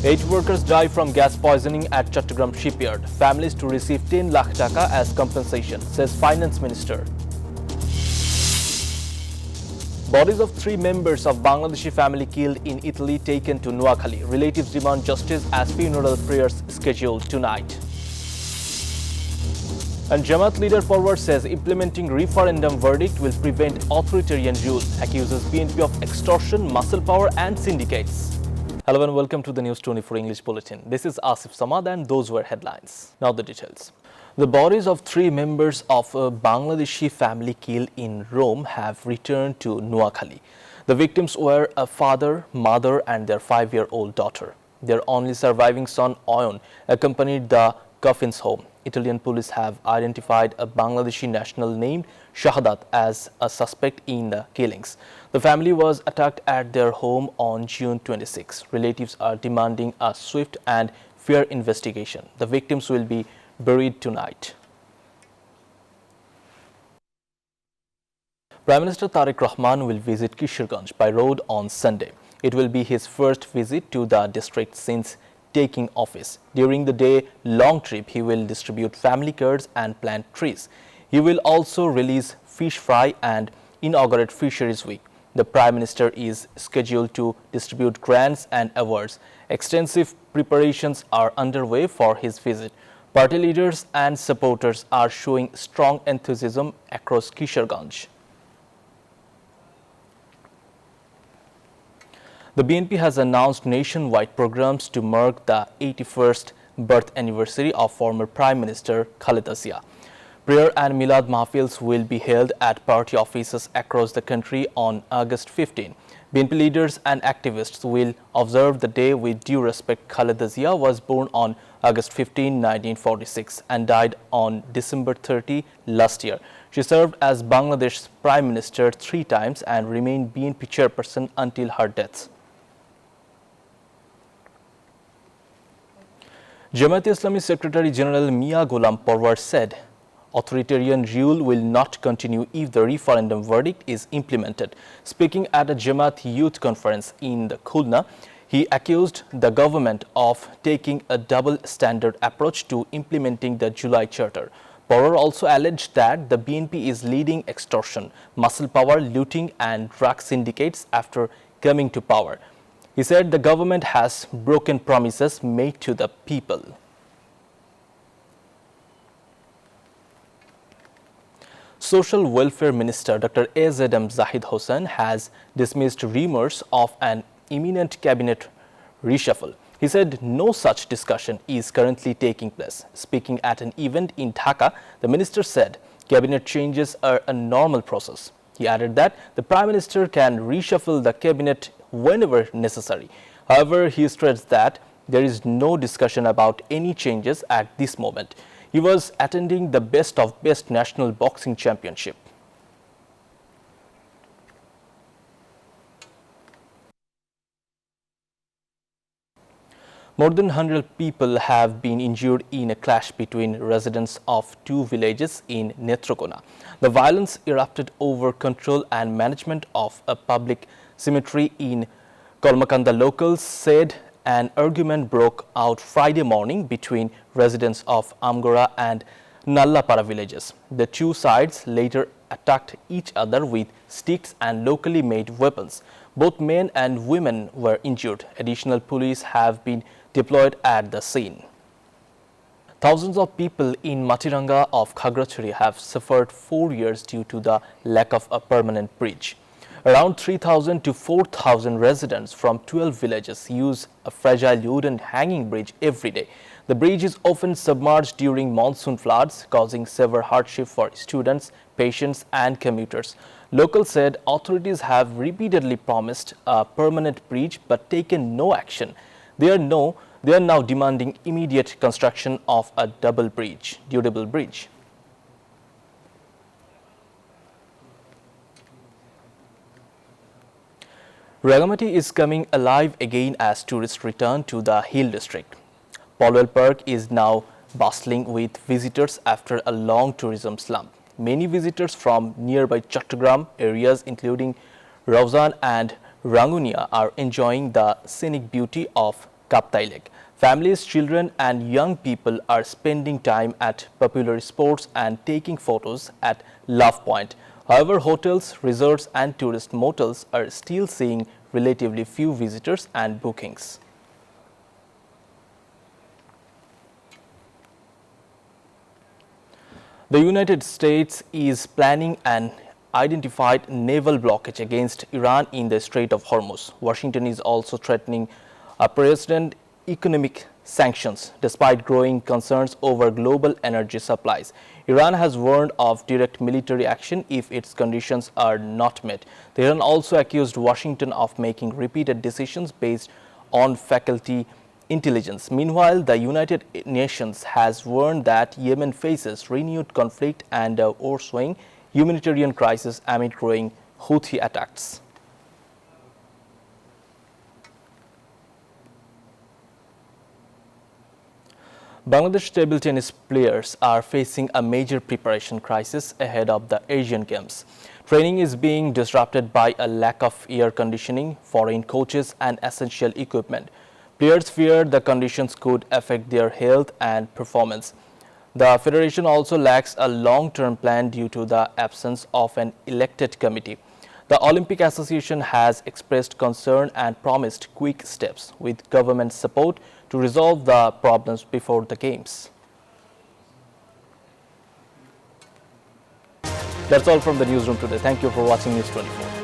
8 workers die from gas poisoning at Chattogram shipyard. Families to receive 10 lakh taka as compensation, says Finance Minister. Bodies of 3 members of Bangladeshi family killed in Italy taken to Noakhali. Relatives demand justice as funeral prayers scheduled tonight. And Jamaat leader forward says implementing referendum verdict will prevent authoritarian rule. Accuses BNP of extortion, muscle power and syndicates. Hello and welcome to the News 24 English Bulletin. This is Asif Samad and those were headlines. Now the details. The bodies of 3 members of a Bangladeshi family killed in Rome have returned to Noakhali. The victims were a father, mother and their 5-year-old daughter. Their only surviving son, Oyon, accompanied the coffins home. Italian police have identified a Bangladeshi national named Shahadat as a suspect in the killings. The family was attacked at their home on June 26. Relatives are demanding a swift and fair investigation. The victims will be buried tonight. Prime Minister Tariq Rahman will visit Kisharganj by road on Sunday. It will be his first visit to the district since taking office. During the day-long trip, he will distribute family cards and plant trees. He will also release fish fry and inaugurate Fisheries Week. The Prime Minister is scheduled to distribute grants and awards. Extensive preparations are underway for his visit. Party leaders and supporters are showing strong enthusiasm across Kisharganj. The BNP has announced nationwide programs to mark the 81st birth anniversary of former Prime Minister Khaledia. Prayer and Milad Mahfils will be held at party offices across the country on August 15. BNP leaders and activists will observe the day with due respect. Khaledia was born on August 15, 1946 and died on December 30 last year. She served as Bangladesh's Prime Minister 3 times and remained BNP chairperson until her death. Jamaat-e-Islami Secretary General Mia Ghulam Parvar said authoritarian rule will not continue if the referendum verdict is implemented. Speaking at a Jamaat youth conference in the Khulna, he accused the government of taking a double standard approach to implementing the July Charter. Parvar also alleged that the BNP is leading extortion, muscle power, looting and drug syndicates after coming to power. He said the government has broken promises made to the people. Social Welfare Minister Dr. A.Z.M. Zahid Hossain has dismissed rumors of an imminent cabinet reshuffle. He said no such discussion is currently taking place. Speaking at an event in Dhaka, the minister said cabinet changes are a normal process. He added that the Prime Minister can reshuffle the cabinet whenever necessary. However, he stressed that there is no discussion about any changes at this moment. He was attending the Best of Best National Boxing Championship. More than 100 people have been injured in a clash between residents of 2 villages in Netrokona. The violence erupted over control and management of a public cemetery in Kolmakanda. Locals said an argument broke out Friday morning between residents of Amgora and Nallapara villages. The 2 sides later attacked each other with sticks and locally made weapons. Both men and women were injured. Additional police have been deployed at the scene. Thousands of people in Matiranga of Khagrachari have suffered 4 years due to the lack of a permanent bridge. Around 3,000 to 4,000 residents from 12 villages use a fragile wooden hanging bridge every day. The bridge is often submerged during monsoon floods, causing severe hardship for students, patients and commuters. Locals said authorities have repeatedly promised a permanent bridge but taken no action. They are now demanding immediate construction of a durable bridge. Rangamati is coming alive again as tourists return to the hill district. Polwell Park is now bustling with visitors after a long tourism slump. Many visitors from nearby Chattogram areas including Rauzan and Rangunia are enjoying the scenic beauty of Kaptai Lake. Families, children and young people are spending time at popular sports and taking photos at Love Point. However, hotels, resorts and tourist motels are still seeing relatively few visitors and bookings. The United States is planning an identified naval blockade against Iran in the Strait of Hormuz. Washington is also threatening President economic sanctions despite growing concerns over global energy supplies. Iran has warned of direct military action if its conditions are not met. Tehran also accused Washington of making repeated decisions based on faculty intelligence. Meanwhile, the United Nations has warned that Yemen faces renewed conflict and a worsening humanitarian crisis amid growing Houthi attacks. Bangladesh table tennis players are facing a major preparation crisis ahead of the Asian Games. Training is being disrupted by a lack of air conditioning, foreign coaches and essential equipment. Players fear the conditions could affect their health and performance. The federation also lacks a long-term plan due to the absence of an elected committee. The Olympic Association has expressed concern and promised quick steps with government support to resolve the problems before the Games. That's all from the newsroom today. Thank you for watching News 24.